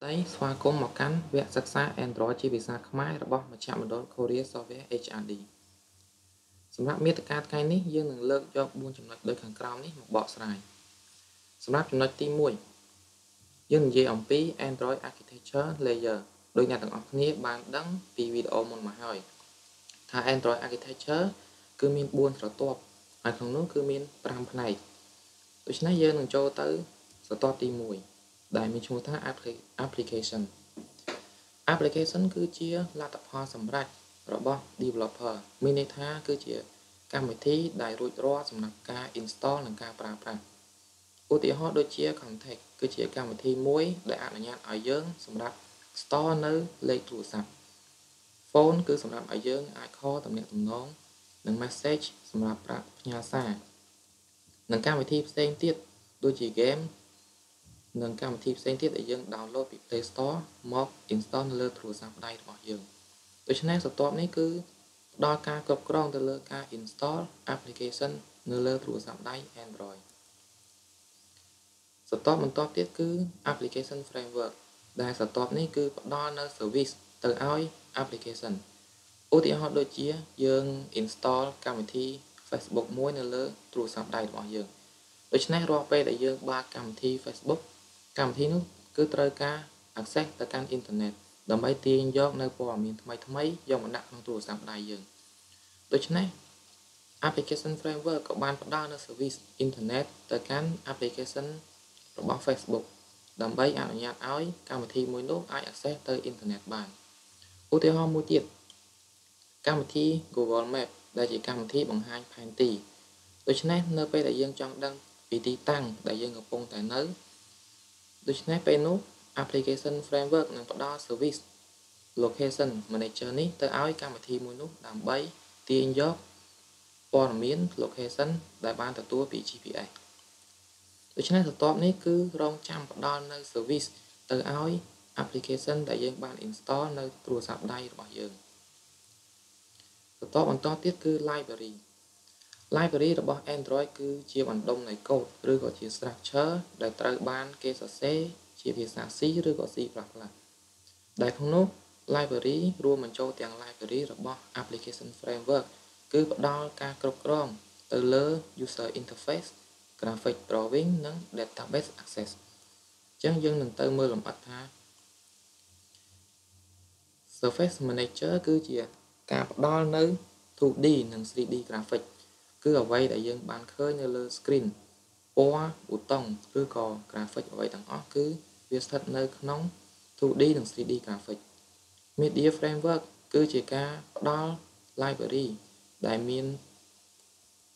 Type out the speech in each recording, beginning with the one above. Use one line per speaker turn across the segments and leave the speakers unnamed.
Đây ស្វាគមន៍មកកាន់វគ្គសិក្សា Android ជាភាសាខ្មែររបស់មជ្ឈមណ្ឌល Korea Software HRD សម្រាប់មាតិកាថ្ងៃនេះយើងនឹងលើកយក4ចំណុចដូចខាងក្រោមនេះមកបកស្រាយសម្រាប់ចំណុចទី1យើងនិយាយអំពី Android Architecture Layer ដោយអ្នកទាំងអស់គ្នាបានដឹងពីវីដេអូមុនមកហើយថា Android Architecture គឺមាន4ស្រទាប់ហើយក្នុងនោះគឺមាន5ផ្នែកដូច្នេះយើងនឹងចូលទៅស្រទាប់ទី1ដែលមានឈ្មោះថា Application គឺជាលទ្ធផលសម្រេចរបស់ developer មានន័យថាគឺជាកម្មវិធីដែលរួចរាល់សម្រាប់ការ install និងការប្រើប្រាស់ឧទាហរណ៍ដូចជា Contact គឺជាកម្មវិធីមួយដែលអនុញ្ញាតឲ្យយើងសម្រាប់ store នៅលេខទូរស័ព្ទ Phone គឺសម្រាប់ឲ្យយើងអាច call ទំនាក់ទំនងនិង message សម្រាប់ផ្ញើសារនិងកម្មវិធីផ្សេងទៀតដូចជា game និងកម្មវិធីផ្សេងទៀតដែលយើង download ពី Play Store មក install នៅលើទូរស័ព្ទដៃរបស់យើងដូច្នេះស្រទាប់នេះគឺផ្ដល់ការគ្រប់គ្រងទៅលើការ install application នៅលើទូរស័ព្ទដៃ Android ស្រទាប់បន្ទាប់ទៀតគឺ application framework ដែលស្រទាប់នេះគឺផ្ដល់នៅ service ទៅឲ្យ application ឧទាហរណ៍ដូចជាយើង install កម្មវិធី Facebook មួយនៅលើទូរស័ព្ទដៃរបស់យើងដូច្នេះរាល់ពេលដែលយើងបើកកម្មវិធី Facebook កម្មវិធីនោះគឺត្រូវការ access ទៅកាន់អ៊ីនធឺណិតដើម្បីទាញយកនៅព័ត៌មានថ្មីៗយកមកដាក់ក្នុងទូរស័ព្ទដៃយើងដូច្នេះ application framework ក៏បានផ្ដល់នូវ service អ៊ីនធឺណិតទៅកាន់ application របស់ Facebook ដើម្បីអនុញ្ញាតឲ្យកម្មវិធីមួយនោះអាច access ទៅអ៊ីនធឺណិតបានឧទាហរណ៍មួយទៀតកម្មវិធី Google Map ដែលជាកម្មវិធីបង្ហាញផែនទីដូច្នេះនៅពេលដែលយើងចង់ដឹងពីទីតាំងដែលយើងកំពុងតែនៅដូច្នេះពេលនោះ application framework នឹងផ្ដល់ service location manager នេះទៅឲ្យកម្មវិធីមួយនោះដើម្បីទាញយកព័ត៌មាន location ដែលបានទទួលពី GPS ដូច្នេះស្រទាប់នេះគឺរងចាំផ្ដល់នៅ service ទៅឲ្យ application ដែលយើងបាន install នៅទូរស័ព្ទដៃរបស់យើងស្រទាប់បន្តទៀតគឺ library របស់ Android គឺជាបណ្ដុំនៃកូដឬក៏ជា structure ដែលត្រូវបានគេសរសេរជាភាសា C ឬក៏ C++ ដែលក្នុងនោះ library រួមបញ្ចូលទាំង library របស់ application framework គឺផ្ដល់ការគ្រប់គ្រងទៅលើ user interface graphic drawing និង database access អញ្ចឹងយើងនឹងទៅមើលលម្អិតថា Surface Manager គឺជាការផ្ដល់នៅ 2D និង 3D graphic គឺអ្វីដែលយើងបានឃើញនៅលើ screen ពណ៌ប៊ូតុងឬក៏ graphic អ្វីទាំងអស់គឺវាស្ថិតនៅក្នុង 2D និង 3D graphic Media Framework គឺជាការផ្ដល់ library ដែលមាន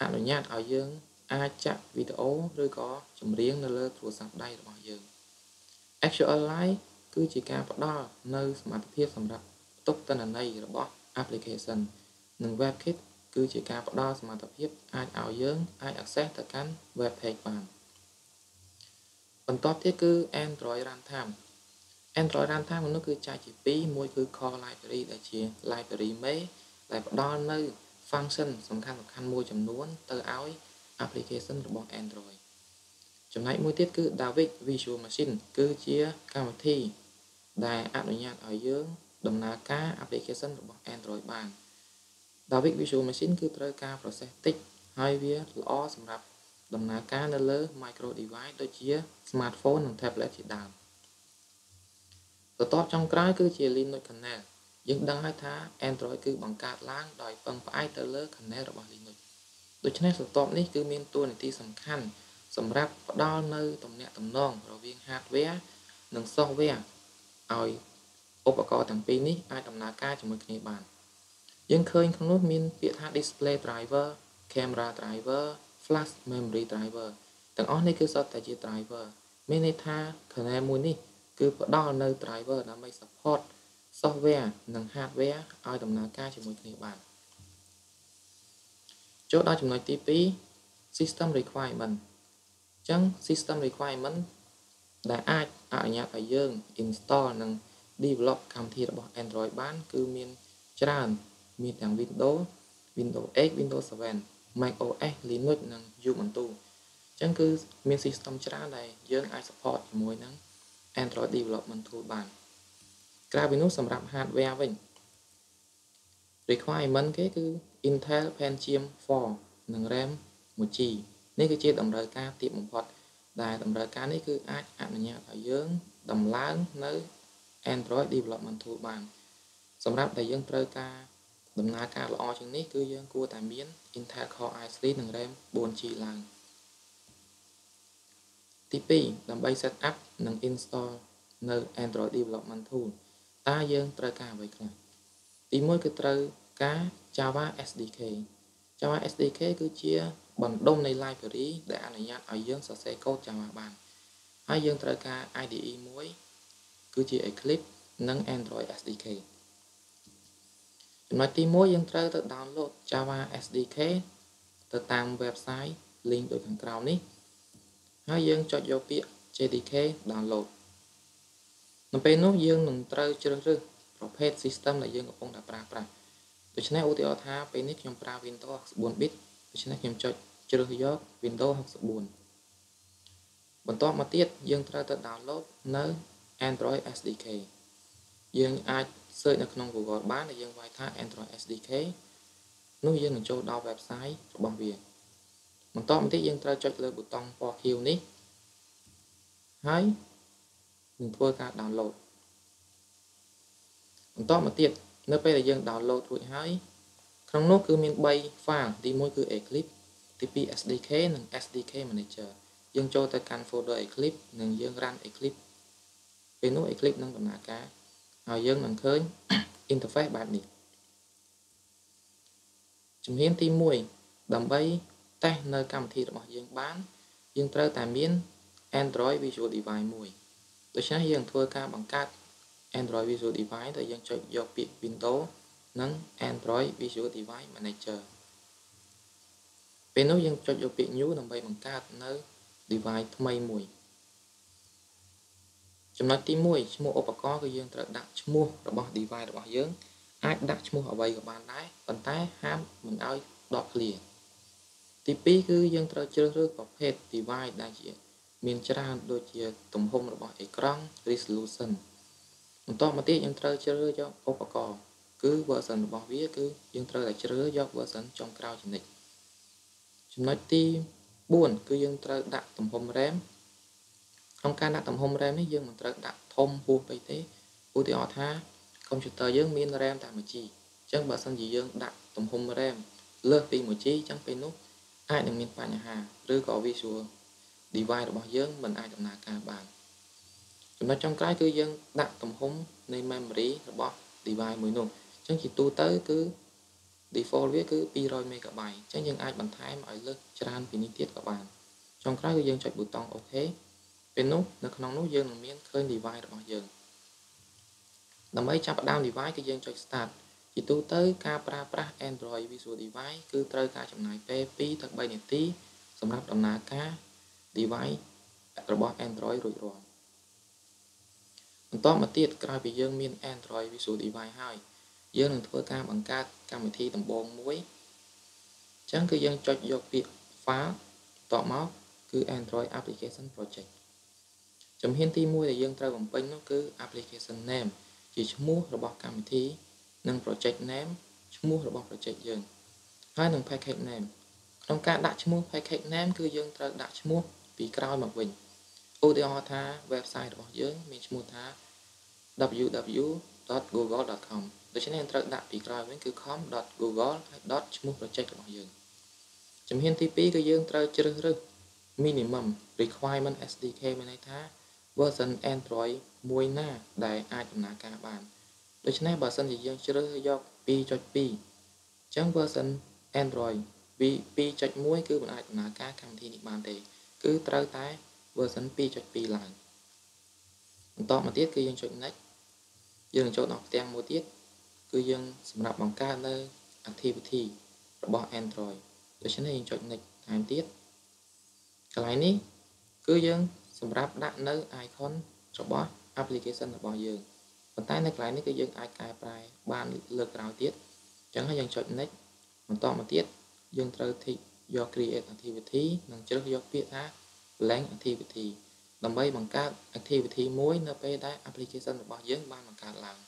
អនុញ្ញាតឲ្យយើងអាចចាក់វីដេអូឬក៏ចម្រៀងនៅលើទូរស័ព្ទដៃរបស់យើង SQLite គឺជាការផ្ដល់នៅសមត្ថភាពសម្រាប់ផ្ទុកទិន្នន័យរបស់ application និង WebKit គឺជាការផ្ដល់សមត្ថភាពអាចឲ្យយើងអាច access ទៅកាន់ web page បានបន្ទាប់ទៀតគឺ Android Runtime នោះគឺចែកជាពីរមួយគឺ Core Library ដែលជា library main ដែលផ្ដល់នៅ function សំខាន់មួយចំនួនទៅឲ្យ application របស់ Android ចំណែកមួយទៀតគឺ David Visual Machine គឺជាកម្មវិធីដែលអនុញ្ញាតឲ្យយើងដំណើរការ application របស់ Android បាន David Visual Machine គឺត្រូវការ process តិចហើយវាល្អសម្រាប់ដំណើរការនៅលើ micro device ដូចជា smartphone និង tablet ជាដើមបន្ទាប់ចុងក្រោយគឺជា Linux kernel យើងដឹងហើយថា Android គឺបង្កើតឡើងដោយពឹងផ្អែកទៅលើ kernel របស់ Linux ដូច្នេះស្រទាប់នេះគឺមានតួនាទីសំខាន់សម្រាប់ផ្ដល់នៅទំនាក់ទំនងរវាង hardware និង software ឲ្យឧបករណ៍ទាំងពីរនេះអាចដំណើរការជាមួយគ្នាបានយើងឃើញក្នុងនោះមានពាក្យថា display driver camera driver flash memory driver ទាំងអស់នេះគឺសុទ្ធតែជា driver មានន័យថា kernel មួយនេះគឺផ្ដល់នៅ driver ដើម្បី support software និង hardware ឲ្យដំណើរការជាមួយគ្នាបានចូលដល់ចំណុចទី2 system requirement អញ្ចឹង system requirement ដែលអាចអនុញ្ញាតឲ្យយើង install និង develop កម្មវិធីរបស់ Android បានគឺមានច្រើនមានទាំង Windows 8 Windows 7 Mac OS Linux និង Ubuntu អញ្ចឹងគឺមាន system ច្រើនដែលយើងអាច support ជាមួយនឹង Android Development Tool បានក្រៅពីនោះសម្រាប់ hardware វិញ requirement គេគឺ Intel Pentium 4 និង RAM 1GB នេះគឺជាតម្រូវការទាបបំផុតដែលតម្រូវការនេះគឺអាចអនុញ្ញាតឲ្យយើងដំឡើងនៅ Android Development Tool បានសម្រាប់តែយើងត្រូវការដំណើរការល្អជាងនេះគឺយើងគួរតែមាន Intel Core i3 និង RAM 4GB ឡើងទី2ដើម្បី set up និង install នៅ Android Development Tool តើយើងត្រូវការអ្វីខ្លះទី1គឺត្រូវការ Java SDK Java SDK គឺជាបណ្ដុំនៃ library ដែលអនុញ្ញាតឲ្យយើងសរសេរកូដ Java បានហើយយើងត្រូវការ IDE មួយគឺជា Eclipse និង Android SDK ចំណុចទី1យើងត្រូវទៅ download Java SDK ទៅតាម website link ដូចខាងក្រោមនេះហើយយើងចុចយកពាក្យ JDK download នៅពេលនោះយើងនឹងត្រូវជ្រើសរើសប្រភេទ system ដែលយើងកំពុងតែប្រើប្រាស់ដូច្នេះឧទាហរណ៍ថាពេលនេះខ្ញុំប្រើ Windows 64 bit ដូច្នេះខ្ញុំចុចជ្រើសយក Windows 64បន្ទាប់មកទៀតយើងត្រូវទៅ download នៅ Android SDK យើងអាច search នៅក្នុង Google បានដែលយើងវាយថា Android SDK នោះយើងនឹងចូលដល់ website របស់វាបន្ទាប់មកទៀតយើងត្រូវចុចលើប៊ូតុងពណ៌ខៀវនេះហើយនឹងធ្វើការ download បន្តមកទៀតនៅពេលដែលយើង download រួចហើយក្នុងនោះគឺមាន3 file ទី1គឺ Eclipse ទី2 SDK និង SDK Manager យើងចូលទៅកាន់ folder Eclipse និងយើង run Eclipse ពេលនោះ Eclipse នឹងដំណើរការហើយយើងនឹងឃើញ interface បែបនេះជំហានទី1ដើម្បី test នៅកម្មវិធីរបស់យើងបានយើងត្រូវតែមាន Android Visual Device មួយដូច្នេះយើងធ្វើការបង្កើត Android Visual Device ដែលយើងចុចយកពាក្យ Windows និង Android Visual Device Manager ពេលនោះយើងចុចយកពាក្យ New ដើម្បីបង្កើតនៅ device ថ្មីមួយចំណុចទី1ឈ្មោះឧបករណ៍គឺយើងត្រូវដាក់ឈ្មោះរបស់ device របស់យើងអាចដាក់ឈ្មោះអ្វីក៏បានដែរប៉ុន្តែហាមមិនឲ្យដក clear ទី2គឺយើងត្រូវជ្រើសរើសប្រភេទ device ដែលជាមានច្រើនដូចជាទំហំរបស់អេក្រង់ resolution បន្តមកទៀតយើងត្រូវជ្រើសរើសយកឧបករណ៍គឺ version របស់វាគឺយើងត្រូវតែជ្រើសយក version ចុងក្រោយជានិច្ចចំណុចទី4គឺយើងត្រូវដាក់ទំហំ RAM ក្នុងការដាក់ទំហំ RAM នេះយើងមិនត្រូវដាក់ធំហួសពេកទេឧទាហរណ៍ថា computer យើងមាន RAM តែ 1GB អញ្ចឹងបើសិនជាយើងដាក់ទំហំ RAM លើសពី 1GB អញ្ចឹងពេលនោះអាចនឹងមានបញ្ហាឬក៏ visual device របស់យើងមិនអាចដំណើរការបានចំណុចចុងក្រោយគឺយើងដាក់ទំហំនៃ memory របស់ device មួយនោះអញ្ចឹងជាទូទៅគឺ default វាគឺ200 MB អញ្ចឹងយើងអាចបន្ថែមឲ្យលើសច្រើនពីនេះទៀតក៏បានចុងក្រោយគឺយើងចុចប៊ូតុង OK ពេលនោះនៅក្នុងនោះយើងនឹងមានឃើញ device របស់យើងដើម្បីចាប់ផ្ដើម device គឺយើងចុច start ជាទូទៅការប្រើប្រាស់ Android Visual Device គឺត្រូវការចំណាយពេល2ទៅ3នាទីសម្រាប់ដំណើរការ device របស់ Android រួចរាល់បន្តមកទៀតក្រោយពីយើងមាន Android Visual Device ហើយយើងនឹងធ្វើការបង្កើតកម្មវិធីដំបូងមួយអញ្ចឹងគឺយើងចុចយកពាក្យ file តបមកគឺ Android Application Project ជំហានទី1ដែលយើងត្រូវបំពេញនោះគឺ application name ជាឈ្មោះរបស់កម្មវិធីនិង project name ឈ្មោះរបស់ project យើងហើយនិង package name ក្នុងការដាក់ឈ្មោះ package name គឺយើងត្រូវដាក់ឈ្មោះពីក្រោយមកវិញឧទាហរណ៍ថា website របស់យើងមានឈ្មោះថា www.google.com ដូច្នេះយើងត្រូវដាក់ពីក្រោយវិញគឺ com.google ហើយ ឈ្មោះ project របស់យើងជំហានទី2គឺយើងត្រូវជ្រើសរើស minimum requirement SDK មានន័យថា version Android មួយណាដែលអាចដំណើរការបានដូច្នេះបើសិនជាយើងជ្រើសយក 2.2 អញ្ចឹង version Android 2.1 គឺមិនអាចដំណើរការកម្មវិធីនេះបានទេគឺត្រូវតែ version 2.2 ឡើងបន្តមកទៀតគឺយើងចុច next យើងនឹងចូលដល់ផ្ទាំងមួយទៀតគឺយើងសម្រាប់បង្កើតនៅ activity របស់ Android ដូច្នេះយើងចុច next ថែមទៀតកន្លែងនេះគឺយើងសម្រាប់ដាក់នៅ icon របស់ application របស់យើងប៉ុន្តែនៅកន្លែងនេះគឺយើងអាចកែប្រែបានលើកក្រោយទៀតអញ្ចឹងហើយយើងចុច next បន្តមកទៀតយើងត្រូវ tick យក create activity និងជ្រើសយកពាក្យថា blank activity ដើម្បីបង្កើត activity មួយនៅពេលដែល application របស់យើងបានបង្កើតឡើង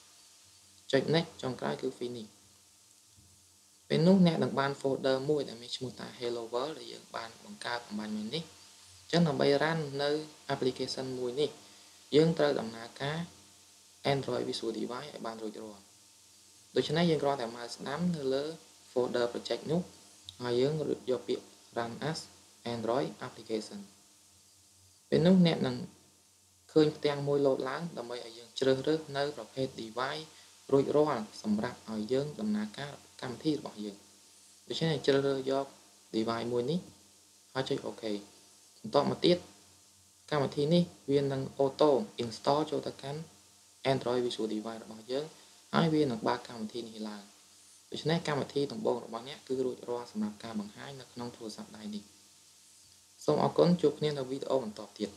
ចុច next ចុងក្រោយគឺ finish ពេលនោះអ្នកនឹងបាន folder មួយដែលមានឈ្មោះថា hello world ដែលយើងបានបង្កើតអំបញ្ញមិញនេះអញ្ចឹងដើម្បី run នៅ application មួយនេះយើងត្រូវដំណើរការ Android Visual Device ឲ្យបានរួចរាល់ដូច្នេះយើងគ្រាន់តែមកស្ដាំនៅលើ folder project នោះហើយយើងយកពាក្យ run as Android application ពេលនោះអ្នកនឹងឃើញផ្ទាំងមួយលោតឡើងដើម្បីឲ្យយើងជ្រើសរើសនៅប្រភេទ device រួចរាល់សម្រាប់ឲ្យយើងដំណើរការកម្មវិធីរបស់យើងដូច្នេះជ្រើសរើសយក device មួយនេះហើយចុច OK បន្តមកទៀតកម្មវិធីនេះវានឹង auto install ចូលទៅកាន់ Android Visual Device របស់យើងហើយវានឹងបើកកម្មវិធីនេះឡើងដូច្នេះកម្មវិធីដំបូងរបស់អ្នកគឺរួចរាល់សម្រាប់ការបង្ហាញនៅក្នុងទូរស័ព្ទដៃនេះសូមអរគុណជួបគ្នានៅវីដេអូបន្តទៀត